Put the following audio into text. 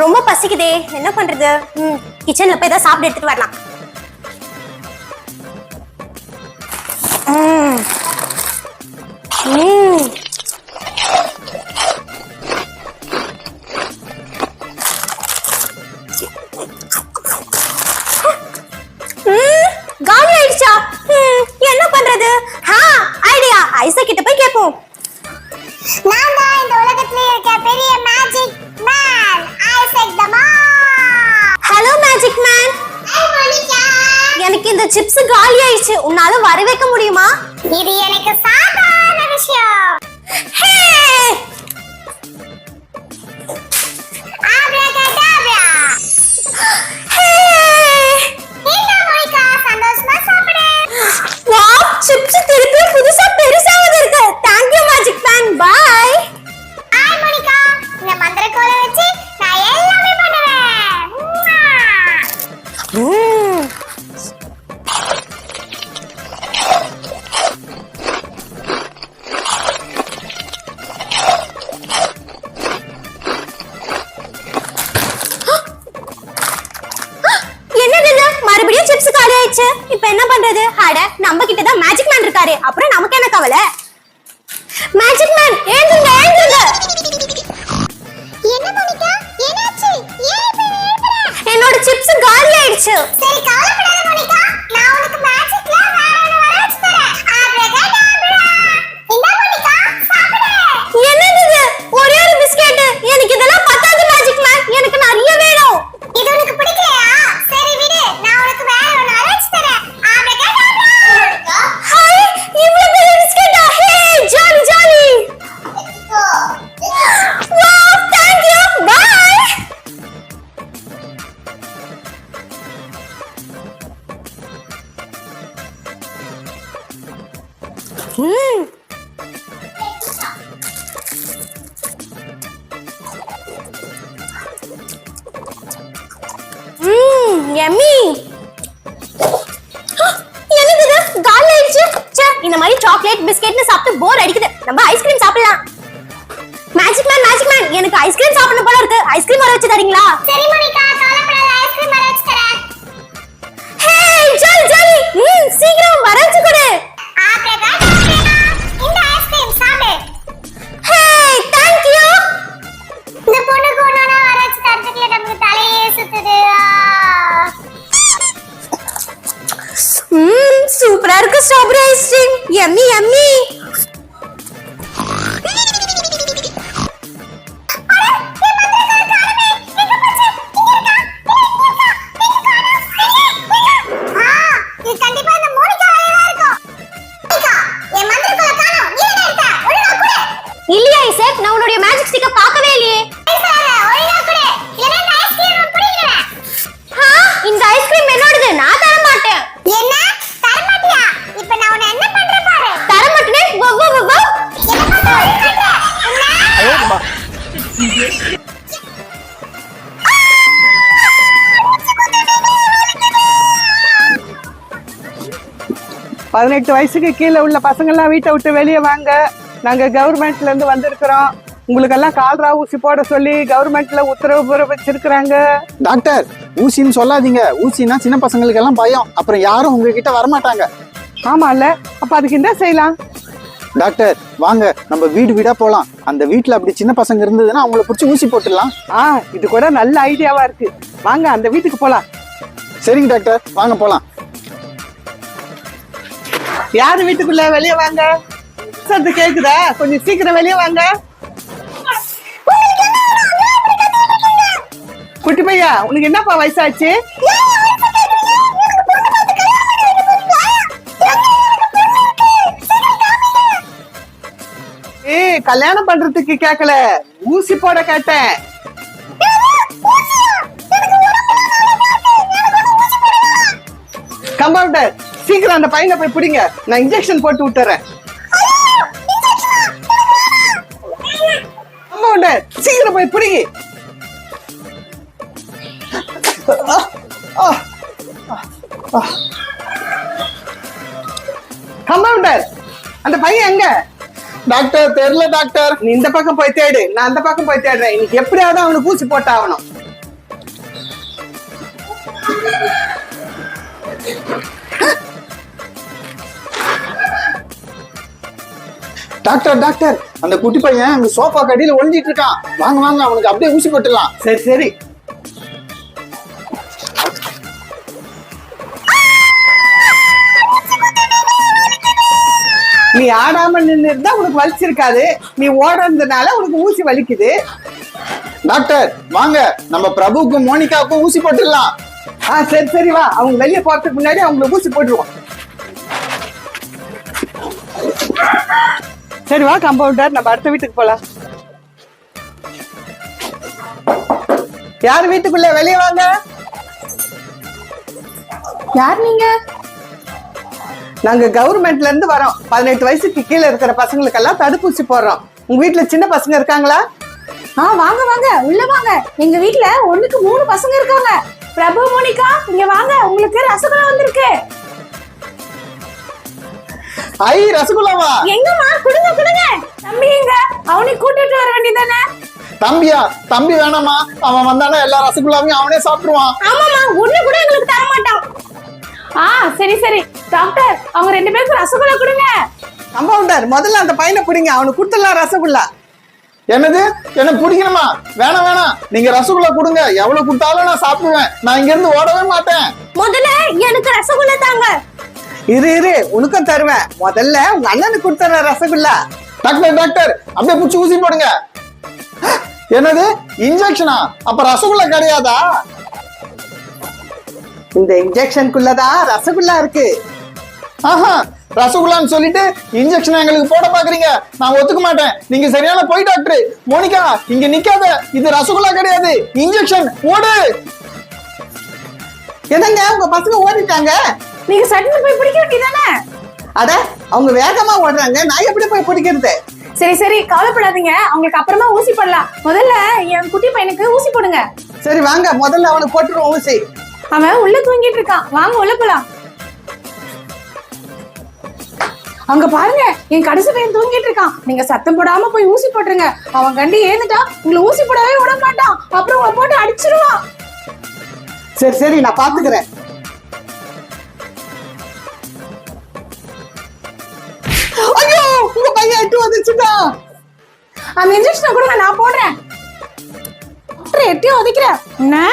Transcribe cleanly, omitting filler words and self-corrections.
ரொம்ப பசிக்குதே, என்ன பண்றது? கிச்சன்ல போய் ஏதாவது சாப்பிட்டு எடுத்துட்டு வரலாம். காலி ஆயிடுச்சா? என்ன பண்றது? ஐடியா, ஐசா கிட்ட போய் கேட்போம். நான் தான் இந்த உலகத்திலே இருக்க பெரிய magic man, Isaac the man. Hello magic man. Hi Monica. எனக்கு இந்த சிப்ஸ் காலி ஆயிடுச்சு, உன்னால வர வைக்க முடியுமா? இது எனக்கு சாதாரண விஷயம். ஹே! ஆப்ரகாடாப்ரா. ஹே! என்ன மோனிகா, சந்தோஷமா சாப்பிடு. வாவ், சிப்ஸ் திருப்பி புதுசா பெருசாவது இருக்கு. Thank you magic man. Bye. Hi Monica, இந்த மந்திரக்கோலை வச்சு நான் எல்லாமே பண்ணுவேன். என்னது இது? மறுபடியும் சிப்ஸ் காலி ஆயிடுச்சு. இப்போ என்ன பண்றது? அட, நம்ம கிட்ட தான் மேஜிக் மேன் இருக்காரு, அப்புறம் நமக்கு என்ன கவலை? மேஜிக் மேன், ஏந்துங்க ஏந்துங்க. என்ன மோனிகா, என்னாச்சு? ஏன் இப்படி எழுப்புற? என்னோட சிப்ஸ் காலி ஆயிடுச்சு. சரி, கவலைப்படாத மோனிகா, நான் உனக்கு மேஜிக்ல வேற ஒன்னு வர வச்சு தரேன். ஆப்ரகாடாப்ரா. இந்த மோனிகா, சாப்பிடு. என்னது இது? ஒரே ஒரு பிஸ்கட். எனக்கு இதெல்லாம் பத்தாது மேஜிக் மேன், எனக்கு நிறைய வேணும். இது உனக்கு பிடிக்கலையா? சரி விடு, நான் உனக்கு வேற ஒன்னு வர வச்சு தரேன். ஆப்ரகாடாப்ரா. ஹாய், இவ்வளவு பெரிய பிஸ்கட்டா? Hey, jolly jolly. Wow, thank you. Bye. yummy. என்னது இது? காலி ஆயிடுச்சு. ச்சே, இந்த மாதிரி சாக்லேட் பிஸ்கட்னு சாப்பிட்டு போர் அடிக்குது. நம்ம ஐஸ்கிரீம் சாப்பிடலாம். மேஜிக் மேன், எனக்கு ஐஸ்கிரீம் சாப்பிடணும் போல இருக்கு. ஐஸ்கிரீம் வர வச்சு தரீங்களா? சரி மோனிகா, கவலைப்படாத, ஐஸ்கிரீம் வர வச்சு தரேன். ஹே, ஜாலி ஜாலி. சீக்கிரம் வர வச்சு கொடு. ஆப்ரகாடாப்ரா. இந்த ஐஸ்கிரீம் சாப்பிடு. ஹே, thank you. இந்த பொண்ணுக்கு ஒண்ணா வர வச்சு தரதுக்குள்ள நமக்கு தலையே சுத்துது. சூப்பரா இருக்கு ஸ்ட்ராபெரி ஐஸ்கிரீம். yummy yummy. இது கண்டிப்பா இந்த மோனிகா வரையவா இருக்கும். மோனிகா, என் மந்திரக்கோலை காணோம். நீ என்ன எடுத்த? ஒழுங்கா கொடு. இல்லையா ஐசக், நான் உன்னுடைய மேஜிக் ஸ்டிக்க பார்க்கவே இல்லையே. ஒழுங்கா கொடு. இல்லைன்னா இந்த ஐஸ்கிரீம் நான் பிடிக்கிறேன். இந்த ஐஸ்கிரீம் என்னோடது, நான் தர மாட்டேன். என்ன? தர மாட்டியா? இப்ப நான் உன்னை என்ன பண்றேன் பாரு. தர மாட்டேனே. வவ் வவ் வவ். என்ன பண்ற? உன்னை 18 வயசுக்கு கீழே உள்ள பசங்கள்லாம் வீட்டை விட்டு வெளியே வாங்க. நாங்கள் கவர்மெண்ட்ல இருந்து வந்திருக்கிறோம். உங்களுக்கெல்லாம் கால்ரா ஊசி போட சொல்லி கவர்மெண்ட்ல உத்தரவு வச்சிருக்கிறாங்க. டாக்டர், ஊசின்னு சொல்லாதீங்க. ஊசினா சின்ன பசங்களுக்கு எல்லாம் பயம், அப்புறம் யாரும் உங்ககிட்ட வரமாட்டாங்க. ஆமால, அப்ப அதுக்கு என்ன செய்யலாம்? டாக்டர் வாங்க, நம்ம வீடு வீடா போலாம். அந்த வீட்டுல அப்படி சின்ன பசங்க இருந்ததுன்னா அவங்கள பிடிச்சி ஊசி போட்டுடலாம். இது கூட நல்ல ஐடியாவா இருக்கு. வாங்க அந்த வீட்டுக்கு போலாம். சரிங்க டாக்டர், வாங்க போலாம். யாரு வீட்டுக்குள்ள? வெளியே வாங்க. சத்து கேக்குதா? கொஞ்சம் சீக்கிரம் வெளியே வாங்க. குட்டி பையா, உனக்கு என்னப்பா வயசாச்சு? கல்யாணம் பண்றதுக்கு கேட்கல, ஊசி போட கேட்டேன். கம்பவுண்டர், சீக்கிரம் அந்த பையனை போய் பிடிங்க, நான் இன்ஜெக்ஷன் போட்டு விட்டுறேன். கம்பவுண்டர், சீக்கிரம் போய் பிடிங்க. கம்பவுண்டர், அந்த பையன் எங்க? டாக்டர் தெரியல டாக்டர். நீ இந்த பக்கம் போய் தேடு, நான் அந்த பக்கம் போய் தேடுறேன். இன்னைக்கு எப்படியாவது அவனுக்கு ஊசி போட்டாகணும். டாக்டர் டாக்டர், அந்த குட்டி பையன் அங்க சோஃபா கடியில ஒளிஞ்சிட்டு இருக்கான். வாங்க வாங்க, அவனுக்கு அப்படியே ஊசி போட்டுடலாம். சரி சரி. நீ ஆடாம நின்று இருந்தா உனக்கு வலிச்சிருக்காது, நீ ஓடுறதுனால உனக்கு ஊசி வலிக்குது. டாக்டர் வாங்க, நம்ம பிரபுக்கும் மோனிகாவுக்கும் ஊசி போட்டுடலாம். சரி சரி வா, அவங்க வெளியே போறதுக்கு முன்னாடி அவங்களுக்கு ஊசி போட்டுருவோம். சரி வா கம்பவுண்டர், நம்ம அடுத்த வீட்டுக்கு போலாம். யார் வீட்டுக்குள்ள? வெளியே வாங்க. யார் நீங்க? நாங்க கவர்மெண்ட்ல இருந்து வரோம். 18 வயசுக்கு கீழே இருக்கிற பசங்களுக்கெல்லாம் தடுப்பூசி போடுறோம். உங்க வீட்டுல சின்ன பசங்க இருக்காங்களா? வாங்க வாங்க, உள்ள வாங்க. எங்க வீட்ல 1க்கு 3 பசங்க இருக்காங்க. பிரபு, மோனிகா, இங்க வாங்க, உங்களுக்கு ரசகுல்லா வந்திருக்கு. ஐ ரசகுல்லாவா? எங்கம்மா? குடுங்க குடுங்க. தம்பி எங்க? அவனை கூட்டிட்டு வர வேண்டியதானே? தம்பியா? தம்பி வேணாமா, அவன் வந்தானா எல்லா ரசகுல்லாவையும் அவனே சாப்பிடுவான். ஆமாமா, ஒண்ணு கூட எங்களுக்கு தர மாட்டான். சரி சரி டாக்டர், அவங்க 2 பேருக்கு ரசகுல்லா கொடுங்க. கம்பவுண்டர், முதல்ல அந்த பையனை பிடிங்க, அவனுக்கு கொடுத்துடலாம் ரசகுல்லா. என்னது? எனக்கு பிடிக்கணுமா? வேணாம் வேணாம், நீங்க ரசகுல்லா கொடுங்க. எவ்வளவு கொடுத்தாலும் நான் சாப்பிடுவேன். நான் இங்க இருந்து ஓடவே மாட்டேன். முதல்ல எனக்கு ரசகுல்லா தாங்க. இரு இரு, உனக்கும் தருவேன். முதல்ல உங்க அண்ணனுக்கு கொடுத்துற ரசகுல்லா. டாக்டர் டாக்டர், அப்படியே புடிச்சு ஊசி போடுங்க. என்னது? இன்ஜெக்ஷனா? அப்ப ரசகுல்லா கிடையாதா? இந்த இன்ஜெக்ஷனுக்குள்ளதான் ரசகுல்லா இருக்கு. ஆஹா, ரசகுல்லான்னு சொல்லிட்டு இன்ஜெக்ஷன் எங்களுக்கு போட பாக்குறீங்க. நான் ஒத்துக்க மாட்டேன். நீங்க சரியான போய் டாக்டர். மோனிகா இங்க நிக்காத, இது ரசகுல்லா கிடையாது, இன்ஜெக்ஷன். ஓடு. என்னங்க உங்க பசங்க ஓடிட்டாங்க? நீங்க சட்டுன்னு போய் பிடிக்க வேண்டியதானே? அட, அவங்க வேகமா ஓடுறாங்க, நான் எப்படி போய் பிடிக்கிறது? சரி சரி, கவலைப்படாதீங்க, அவங்களுக்கு அப்புறமா ஊசி போடலாம். முதல்ல என் குட்டி பையனுக்கு ஊசி போடுங்க. சரி வாங்க, முதல்ல அவனுக்கு போட்டுருவோம் ஊசி. அவன் உள்ள தூங்கிட்டு இருக்கான், வாங்க உள்ள போலாம். அங்க பாருங்க, என் கடைசி பையன் தூங்கிட்டு இருக்கான். நீங்க சத்தம் போடாம போய் ஊசி போட்டுருங்க. அவன் கண்டு ஏந்துட்டா உங்களை ஊசி போடவே விட மாட்டான். அப்புறம் உங்களை போட்டு அடிச்சிருவான். சரி சரி, நான் பாத்துக்கிறேன். ஐயோ, உங்க பையன் எட்டு வந்துச்சுடா. அந்த இன்ஜெக்ஷனை கொடுங்க, நான் போடுறேன். எட்டியும் உதைக்கிறேன். என்ன